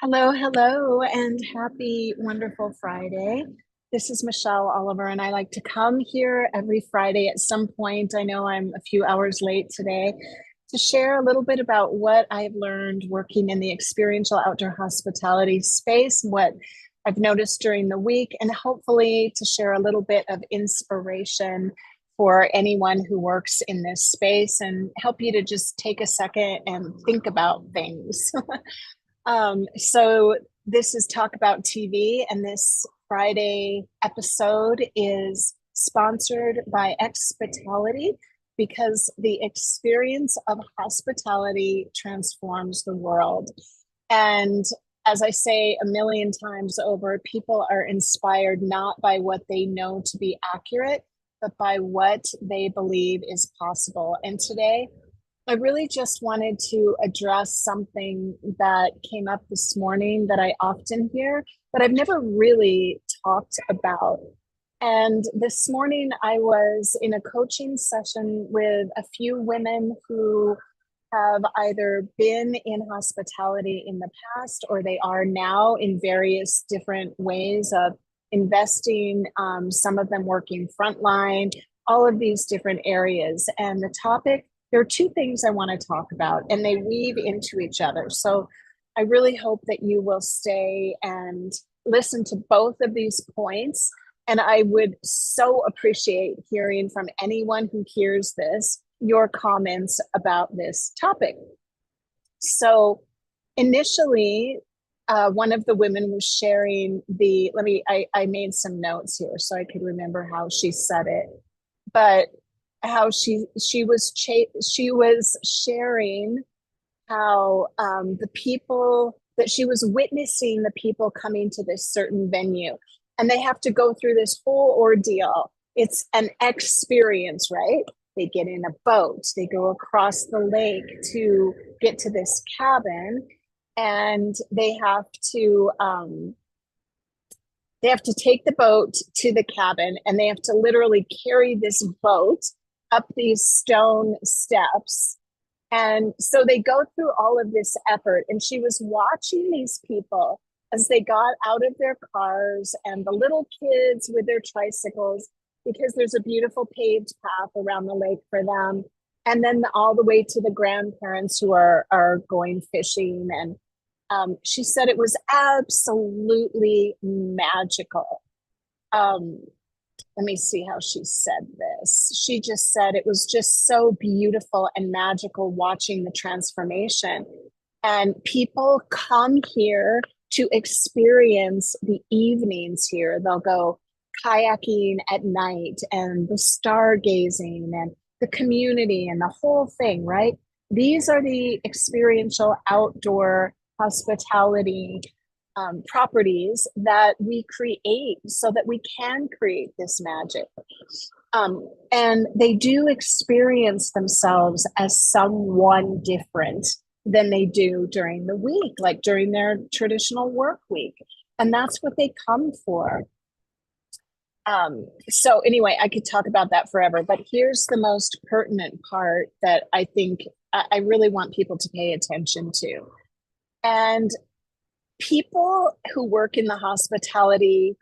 Hello, hello, and happy wonderful Friday. This is Michelle Oliver, and I like to come here every Friday at some point. I know I'm a few hours late today to share a little bit about what I've learned working in the experiential outdoor hospitality space, what I've noticed during the week, and hopefully to share a little bit of inspiration for anyone who works in this space and help you to just take a second and think about things. So this is Talkabout TV, and this Friday episode is sponsored by Expitality because the experience of hospitality transforms the world. And as I say a million times over, people are inspired not by what they know to be accurate, but by what they believe is possible. And today, I really just wanted to address something that came up this morning that I often hear, but I've never really talked about. And this morning, I was in a coaching session with a few women who have either been in hospitality in the past or they are now in various different ways of investing, some of them working frontline, all of these different areas. And the topic, there are two things I want to talk about, and they weave into each other. So I really hope that you will stay and listen to both of these points. And I would so appreciate hearing from anyone who hears this, your comments about this topic. So initially, one of the women was sharing I made some notes here so I could remember how she said it, but how she was sharing how the people that she was witnessing, the people coming to this certain venue, and they have to go through this whole ordeal. It's an experience, right? They get in a boat, they go across the lake to get to this cabin, and they have to take the boat to the cabin, and they have to literally carry this boat up these stone steps. And so they go through all of this effort. And she was watching these people as they got out of their cars and the little kids with their tricycles, because there's a beautiful paved path around the lake for them. And then all the way to the grandparents who are going fishing. And she said it was absolutely magical. Um, Let me see how she said this. She just said it was just so beautiful and magical watching the transformation. And people come here to experience the evenings here. They'll go kayaking at night and the stargazing and the community and the whole thing, right? These are the experiential outdoor hospitality properties that we create so that we can create this magic. And they do experience themselves as someone different than they do during the week, like during their traditional work week. And that's what they come for. So anyway, I could talk about that forever, but here's the most pertinent part that I think I really want people to pay attention to. And people who work in the hospitality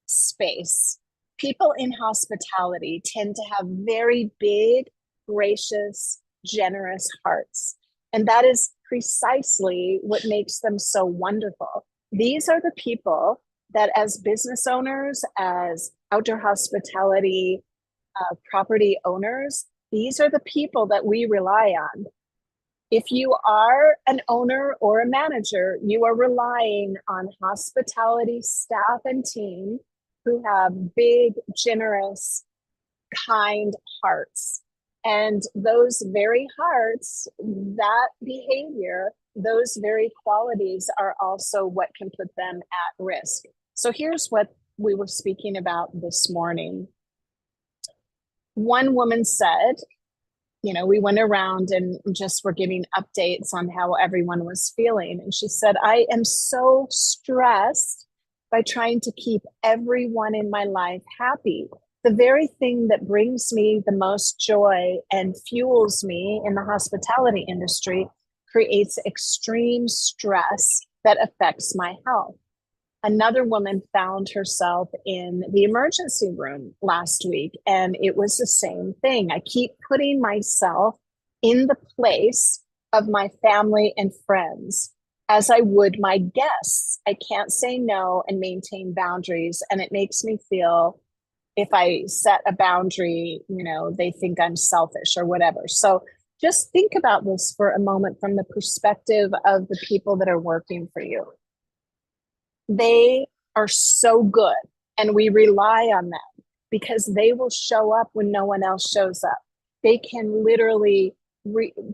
space, people in hospitality tend to have very big, gracious, generous hearts. And that is precisely what makes them so wonderful. These are the people that, as business owners, as outdoor hospitality property owners, these are the people that we rely on. If you are an owner or a manager, you are relying on hospitality staff and team who have big, generous, kind hearts. And those very hearts, that behavior, those very qualities are also what can put them at risk. So here's what we were speaking about this morning. One woman said, we went around and just were giving updates on how everyone was feeling. And she said, I am so stressed by trying to keep everyone in my life happy. The very thing that brings me the most joy and fuels me in the hospitality industry creates extreme stress that affects my health. Another woman found herself in the emergency room last week, and it was the same thing. I keep putting myself in the place of my family and friends as I would my guests. I can't say no and maintain boundaries, and it makes me feel if I set a boundary, they think I'm selfish or whatever. So just think about this for a moment from the perspective of the people that are working for you. They are so good, and we rely on them because they will show up when no one else shows up. They can literally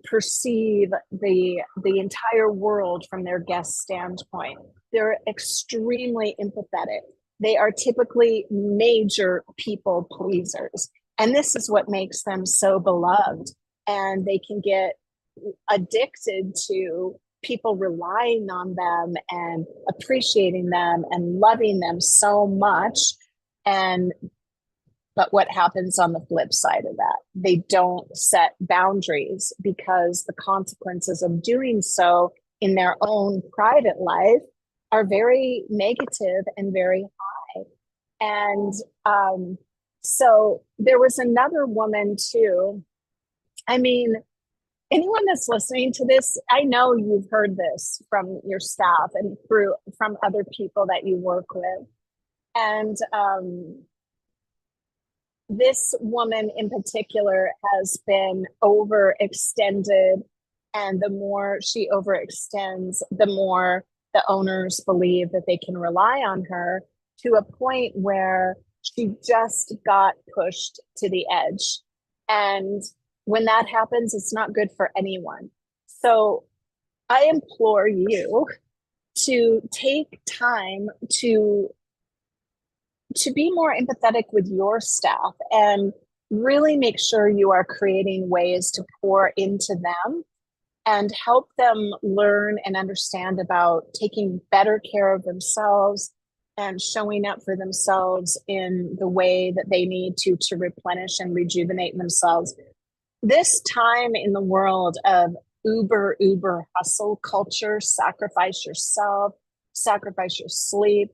perceive the entire world from their guest standpoint. They're extremely empathetic. They are typically major people pleasers, and this is what makes them so beloved. And they can get addicted to people relying on them and appreciating them and loving them so much. But what happens on the flip side of that? They don't set boundaries because the consequences of doing so in their own private life are very negative and very high. And so there was another woman too. I mean, anyone that's listening to this, I know you've heard this from your staff and from other people that you work with. And this woman in particular has been overextended. And the more she overextends, the more the owners believe that they can rely on her, to a point where she just got pushed to the edge. And when that happens, it's not good for anyone. So I implore you to take time to be more empathetic with your staff and really make sure you are creating ways to pour into them and help them learn and understand about taking better care of themselves and showing up for themselves in the way that they need to replenish and rejuvenate themselves. This time in the world of uber hustle culture, sacrifice yourself, sacrifice your sleep,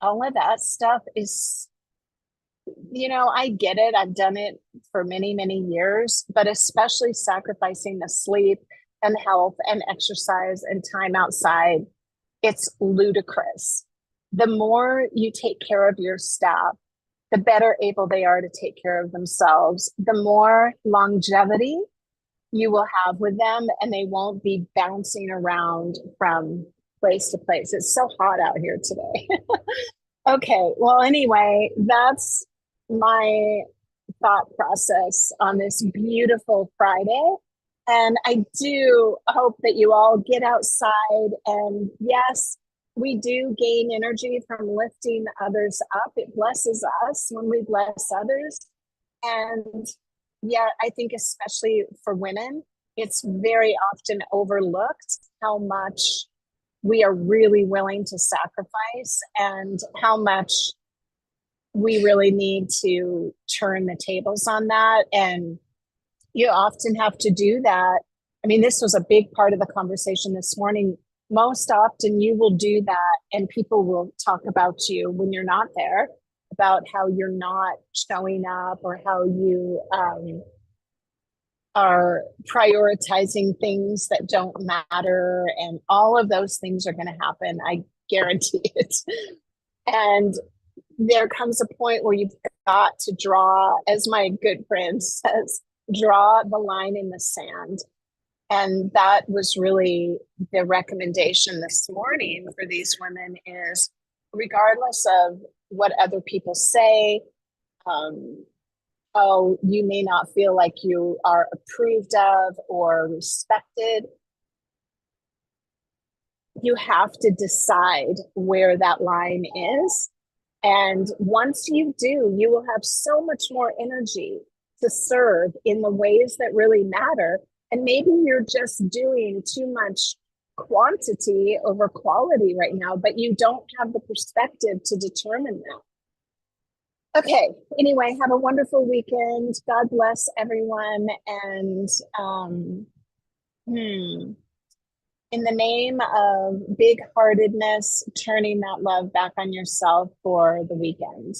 all of that stuff is, I get it. I've done it for many, many years, but especially sacrificing the sleep and health and exercise and time outside, it's ludicrous. The more you take care of your staff, the better able they are to take care of themselves, the more longevity you will have with them, and they won't be bouncing around from place to place. It's so hot out here today. Okay, well, anyway, that's my thought process on this beautiful Friday. And I do hope that you all get outside. And yes, we do gain energy from lifting others up. It blesses us when we bless others. And yeah, I think especially for women, it's very often overlooked how much we are really willing to sacrifice and how much we really need to turn the tables on that. And you often have to do that. I mean, this was a big part of the conversation this morning. Most often you will do that and people will talk about you when you're not there, about how you're not showing up or how you are prioritizing things that don't matter. And all of those things are going to happen. I guarantee it. And there comes a point where you've got to draw, as my good friend says, draw the line in the sand. And that was really the recommendation this morning for these women is, regardless of what other people say, how you may not feel like you are approved of or respected, you have to decide where that line is. And once you do, you will have so much more energy to serve in the ways that really matter. And maybe you're just doing too much quantity over quality right now, but you don't have the perspective to determine that. Okay, anyway, have a wonderful weekend. God bless everyone. And in the name of big heartedness, turning that love back on yourself for the weekend.